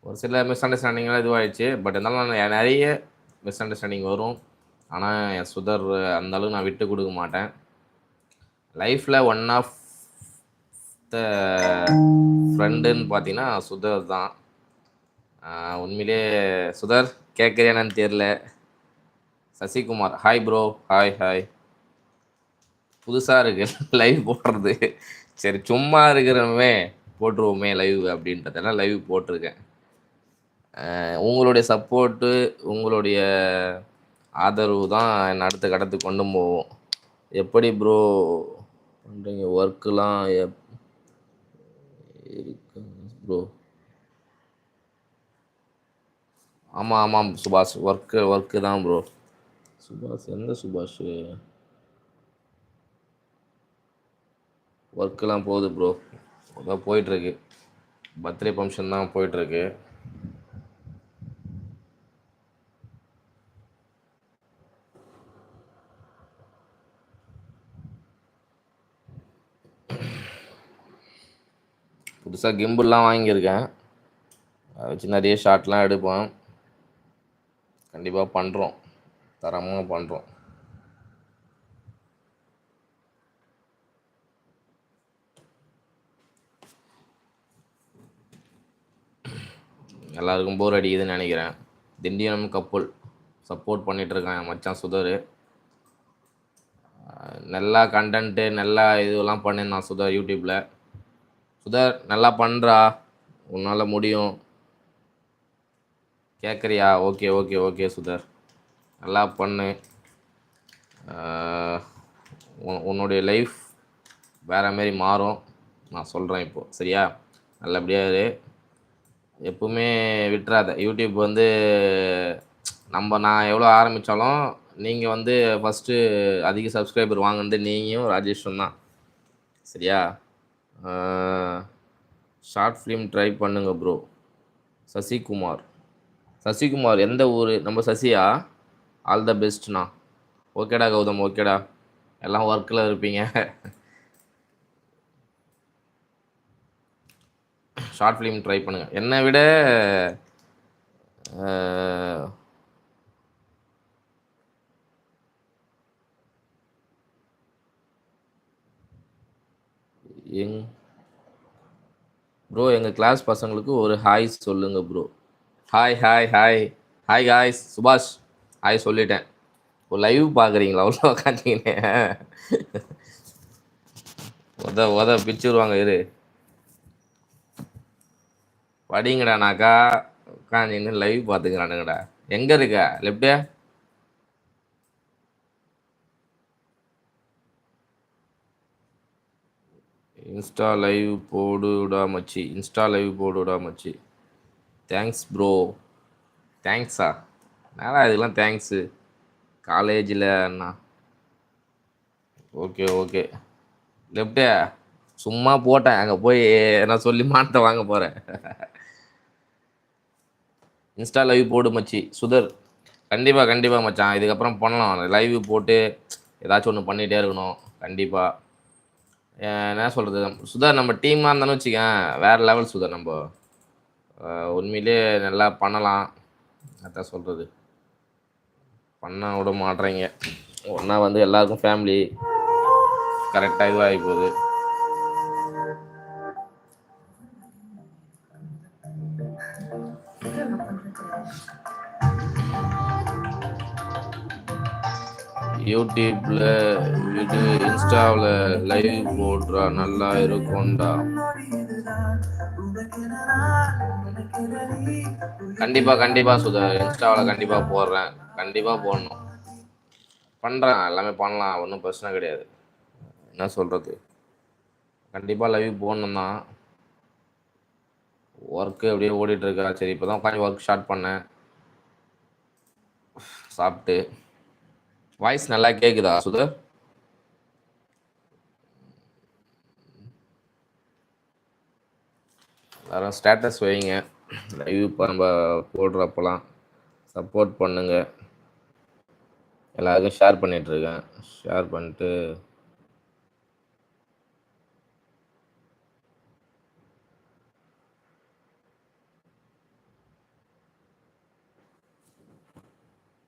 ஒரு சில miss அண்டர்ஸ்டாண்டிங்லாம் இதுவாகிடுச்சு. But இருந்தாலும் நான் நிறைய மிஸ் அண்டர்ஸ்டாண்டிங் வரும். ஆனால் என் சுதர் அந்த அளவுக்கு நான் விட்டு கொடுக்க மாட்டேன். லைஃப்பில் ஒன் ஆஃப் த ஃப்ரெண்டுன்னு பார்த்தீங்கன்னா சுதர் தான். உண்மையிலே சுதர் கேட்குறியானு தெரில. Sasikumar hi bro. Hi hi. புதுசாக இருக்கு லைவ் போடுறது. சரி சும்மா இருக்கிறவமே போட்டுருவோமே லைவ் அப்படின்றதெல்லாம் லைவ் போட்டிருக்கேன். உங்களுடைய சப்போர்ட்டு, உங்களுடைய ஆதரவு தான் என்னை அடுத்த கட்டத்துக்கு கொண்டு போவோம். எப்படி ப்ரோ பண்ணுறீங்க ஒர்க்குலாம் இருக்கு ப்ரோ? ஆமாம் ஆமாம் சுபாஷ், ஒர்க்கு தான் ப்ரோ. சுபாஷ் எந்த சுபாஷ்? ஒர்க்கெலாம் போகுது ப்ரோ, அதான் போயிட்டுருக்கு. பர்த்டே ஃபங்க்ஷன் தான் போயிட்டுருக்கு. புதுசாக கிம்பிள்லாம் வாங்கியிருக்கேன். அதை வச்சு நிறைய ஷாட்லாம் எடுப்போம். கண்டிப்பாக பண்ணுறோம், தரமாக பண்ணுறோம். எல்லாருக்கும் போர் அடிக்குதுன்னு நினைக்கிறேன். திண்டிவனம் கப்புள் சப்போர்ட் பண்ணிகிட்ருக்கான் என் மச்சான் சுதர். நல்லா கண்டென்ட்டு நல்லா இதெல்லாம் பண்ணியிருந்தான் சுதர் யூடியூப்பில். சுதர் நல்லா பண்ணுறா, உன்னால் முடியும். கேட்குறியா? ஓகே ஓகே ஓகே சுதர், நல்லா பண்ணு. உன்னுடைய லைஃப் வேறு மாரி மாறும், நான் சொல்கிறேன் இப்போது. சரியா? நல்லபடியாக இரு, எப்பவுமே விட்டுறாத. யூடியூப் வந்து நான் எவ்வளோ ஆரம்பித்தாலும் நீங்கள் வந்து ஃபஸ்ட்டு அதிக சப்ஸ்கிரைபர் வாங்கினது நீங்களும் ராஜேஷும் தான். சரியா? ஷார்ட் ஃபிலிம் ட்ரை பண்ணுங்க ப்ரோ. சசிகுமார் எந்த ஊர்? நம்ம சசியா? All the பெஸ்ட்ண்ணா. ஓகேடா கௌதம், ஓகேடா. எல்லாம் ஒர்க்கில் இருப்பீங்க. ஷார்ட் ஃபிலிம் ட்ரை பண்ணுங்கள். என்னை விட ப்ரோ எங்கள் கிளாஸ் பசங்களுக்கு ஒரு ஹாய் சொல்லுங்கள் bro. Hi hi hi hi guys. சுபாஷ் ஹாய் சொல்லிட்டேன். ஒரு லைவ் பார்க்குறீங்களா அவ்வளோ உட்காந்துக்கினே? பிச்சுருவாங்க இரு. படிங்கடானாக்கா உட்காந்துன்னு லைவ் பார்த்துக்கிறானுங்கடா. எங்கே இருக்க? லெஃப்டே இன்ஸ்டா லைவ் போடுடா மச்சி. Thanks bro. தேங்க்ஸா? என்னடா இதெல்லாம் தேங்க்ஸு காலேஜில் அண்ணா. Okay okay. லெஃப்டே சும்மா போட்டேன், அங்கே போய் நான் சொல்லி மாட்ட வாங்க போகிறேன். இன்ஸ்டா லைவ் போடு மச்சி. சுதர் கண்டிப்பாக மச்சான், இதுக்கப்புறம் பண்ணலாம். லைவ் போட்டு ஏதாச்சும் ஒன்று பண்ணிகிட்டே இருக்கணும் கண்டிப்பாக. என்ன சொல்கிறது சுதர், நம்ம டீமாக இருந்தாலும் வச்சுக்கேன் வேறு லெவல் சுதர். நம்ம உண்மையிலே நல்லா பண்ணலாம். அதான் சொல்கிறது, பண்ண விட மாட்றீங்க. ஒன்றா வந்து எல்லாருக்கும் ஃபேமிலி கரெக்டாக இதுவாகி போகுது. யூடியூப்பில் இது இன்ஸ்டாவில் லைவ் போடுறா நல்லா இருக்கும்டா. கண்டிப்பாக சுதர், இன்ஸ்டாவில் கண்டிப்பாக போடுறேன், கண்டிப்பாக போடணும். பண்ணுறேன், எல்லாமே பண்ணலாம், ஒன்றும் பிரச்சனை கிடையாது. என்ன சொல்கிறது, கண்டிப்பாக லைவ் போடணும் தான். ஒர்க்கு அப்படியே ஓடிட்டுருக்கா. சரி இப்போ தான் உட்காந்து ஒர்க் ஸ்டார்ட் பண்ணேன் சாப்பிட்டு. வாய்ஸ் நல்லா கேட்குதா சுதர்? எல்லாரும் ஸ்டேட்டஸ் வைங்க, லைவ் இப்போ நம்ம போடுறப்பெல்லாம் சப்போர்ட் பண்ணுங்கள். எல்லாருக்கும் ஷேர் பண்ணிகிட்ருக்கேன். ஷேர் பண்ணிட்டு